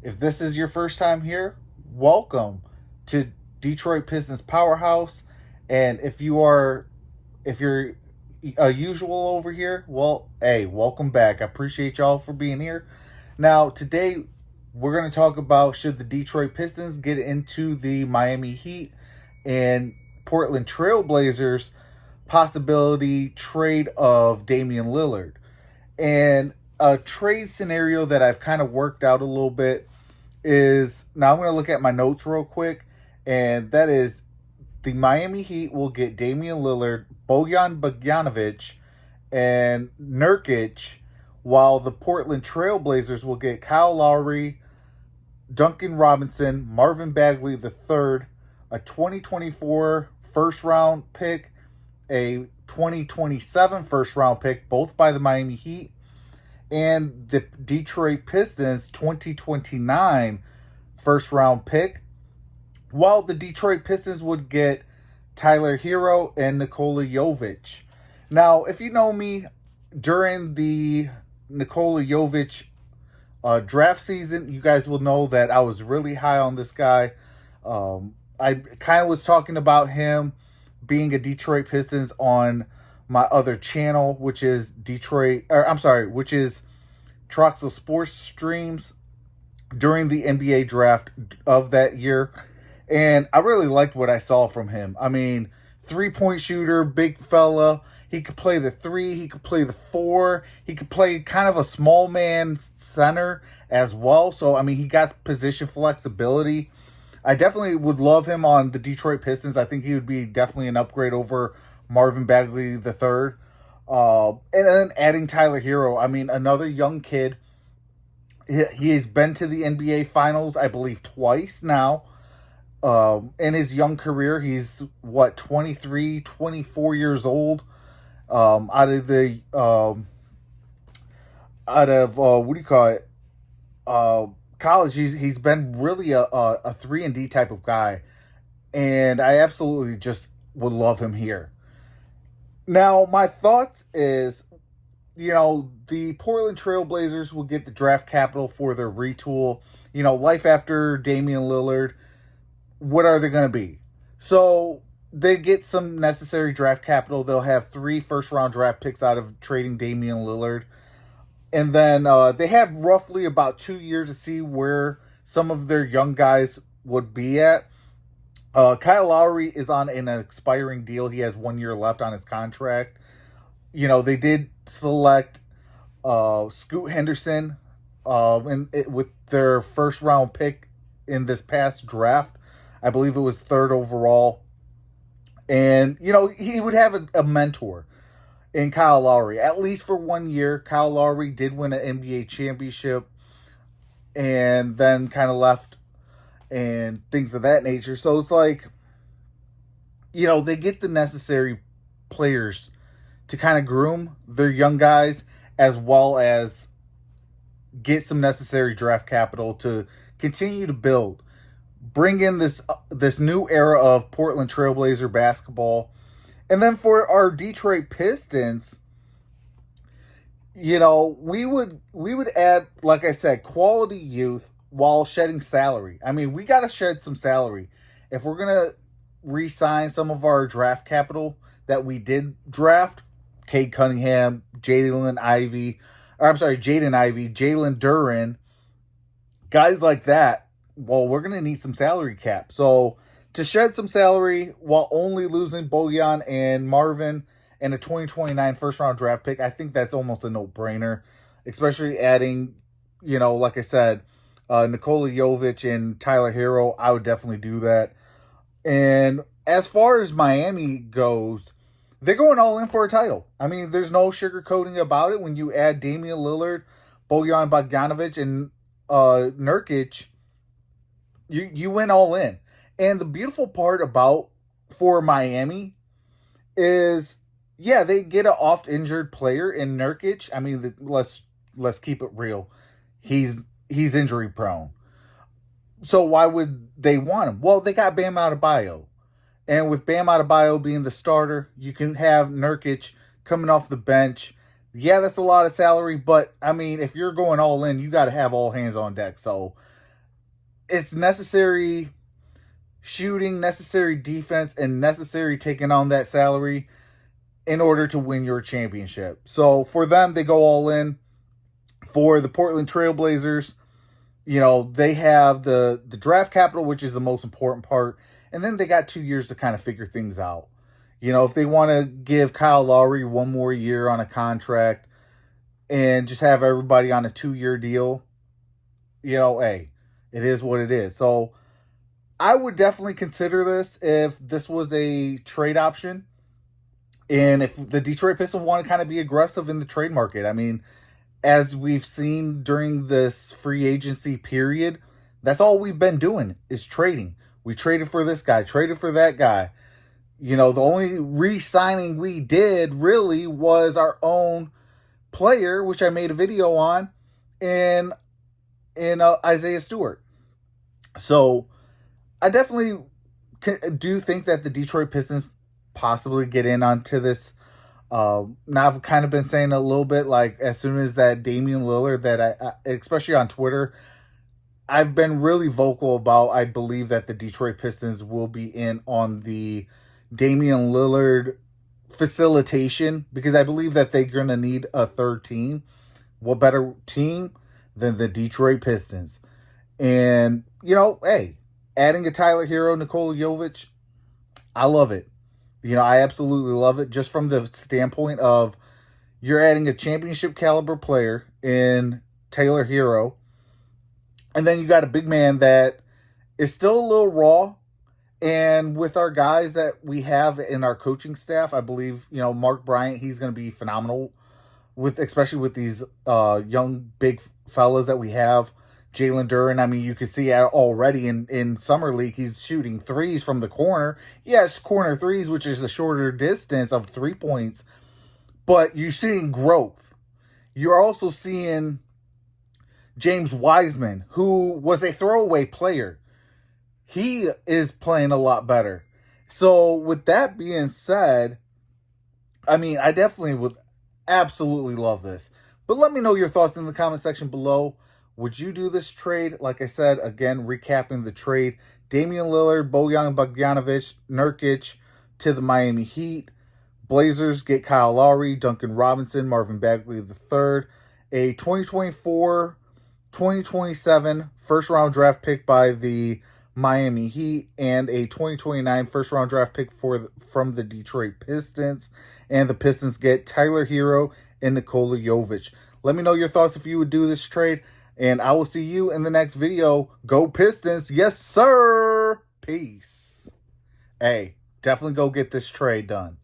If this is your first time here, welcome to Detroit Pistons Powerhouse. And if you're a usual over here, well, hey, welcome back. I appreciate y'all for being here. Now, today we're going to talk about should the Detroit Pistons get into the Miami Heat and Portland Trailblazers possibility trade of Damian Lillard. And a trade scenario that I've kind of worked out a little bit is now I'm going to look at my notes real quick, and that is the Miami Heat will get Damian Lillard, Bojan Bogdanovic, and Nurkic, while the Portland Trailblazers will get Kyle Lowry, Duncan Robinson, Marvin Bagley III, a 2024 first round pick, a 2027 first round pick, both by the Miami Heat, and the Detroit Pistons 2029 first round pick, while the Detroit Pistons would get Tyler Hero and Nikola Jovic. Now, if you know me, during the Nikola Jovic draft season, you guys will know that I was really high on this guy. I kind of was talking about him being a Detroit Pistons on my other channel, which is which is Troxel Sports Streams during the NBA draft of that year. And I really liked what I saw from him. I mean, 3-point shooter, big fella. He could play the 3. He could play the 4. He could play kind of a small man center as well. So, I mean, he got position flexibility. I definitely would love him on the Detroit Pistons. I think he would be definitely an upgrade over Marvin Bagley III. And then adding Tyler Hero. I mean, another young kid. He has been to the NBA Finals, I believe, twice now. In his young career, he's 23, 24 years old. What do you call it? College. He's been really a 3-and-D type of guy, and I absolutely just would love him here. Now, my thoughts is, the Portland Trailblazers will get the draft capital for their retool. Life after Damian Lillard. What are they going to be? So they get some necessary draft capital. They'll have 3 first-round draft picks out of trading Damian Lillard. And then they have roughly about 2 years to see where some of their young guys would be at. Kyle Lowry is on an expiring deal. He has 1 year left on his contract. They did select Scoot Henderson with their first-round pick in this past draft. I believe it was 3rd overall. And, he would have a mentor in Kyle Lowry, at least for 1 year. Kyle Lowry did win an NBA championship and then kind of left and things of that nature. So it's like, they get the necessary players to kind of groom their young guys as well as get some necessary draft capital to continue to build. Bring in this new era of Portland Trailblazer basketball. And then for our Detroit Pistons, we would add, like I said, quality youth while shedding salary. I mean, we got to shed some salary. If we're going to re-sign some of our draft capital that we did draft, Cade Cunningham, Jaden Ivey, Jalen Duren, guys like that, well, we're going to need some salary cap. So to shed some salary while only losing Bojan and Marvin and a 2029 first-round draft pick, I think that's almost a no-brainer, especially adding, like I said, Nikola Jovic and Tyler Hero. I would definitely do that. And as far as Miami goes, they're going all in for a title. I mean, there's no sugarcoating about it. When you add Damian Lillard, Bojan Bogdanovic, and Nurkic, you went all in. And the beautiful part for Miami is, they get an oft-injured player in Nurkic. I mean, let's keep it real. He's injury prone. So why would they want him? Well, they got Bam Adebayo. And with Bam Adebayo being the starter, you can have Nurkic coming off the bench. Yeah, that's a lot of salary, but, I mean, if you're going all in, you got to have all hands on deck. So it's necessary shooting, necessary defense, and necessary taking on that salary in order to win your championship. So for them, they go all in. For the Portland Trailblazers, they have the draft capital, which is the most important part. And then they got 2 years to kind of figure things out. If they want to give Kyle Lowry one more year on a contract and just have everybody on a 2-year deal, hey, it is what it is. So I would definitely consider this if this was a trade option. And if the Detroit Pistons want to kind of be aggressive in the trade market. I mean, as we've seen during this free agency period, that's all we've been doing is trading. We traded for this guy, traded for that guy. The only re-signing we did really was our own player, which I made a video on, in Isaiah Stewart. So I definitely do think that the Detroit Pistons possibly get in onto this. Now I've kind of been saying a little bit, like, as soon as that Damian Lillard, that I especially on Twitter, I've been really vocal about, I believe that the Detroit Pistons will be in on the Damian Lillard facilitation, because I believe that they're going to need a third team. What better team than the Detroit Pistons? And, hey, adding a Tyler Hero, Nikola Jovic, I love it. I absolutely love it, just from the standpoint of you're adding a championship caliber player in Taylor Hero, and then you got a big man that is still a little raw. And with our guys that we have in our coaching staff, I believe, Mark Bryant, he's going to be phenomenal, especially with these young big fellas that we have. Jalen Duren, I mean, you can see already in Summer League, he's shooting threes from the corner. Yes, corner threes, which is a shorter distance of 3 points. But you're seeing growth. You're also seeing James Wiseman, who was a throwaway player. He is playing a lot better. So with that being said, I mean, I definitely would absolutely love this. But let me know your thoughts in the comment section below. Would you do this trade? Like I said, again, recapping the trade. Damian Lillard, Bojan Bogdanovic, Nurkic to the Miami Heat. Blazers get Kyle Lowry, Duncan Robinson, Marvin Bagley III. A 2024-2027 first-round draft pick by the Miami Heat. And a 2029 first-round draft pick from the Detroit Pistons. And the Pistons get Tyler Hero and Nikola Jovic. Let me know your thoughts if you would do this trade. And I will see you in the next video. Go Pistons. Yes, sir. Peace. Hey, definitely go get this trade done.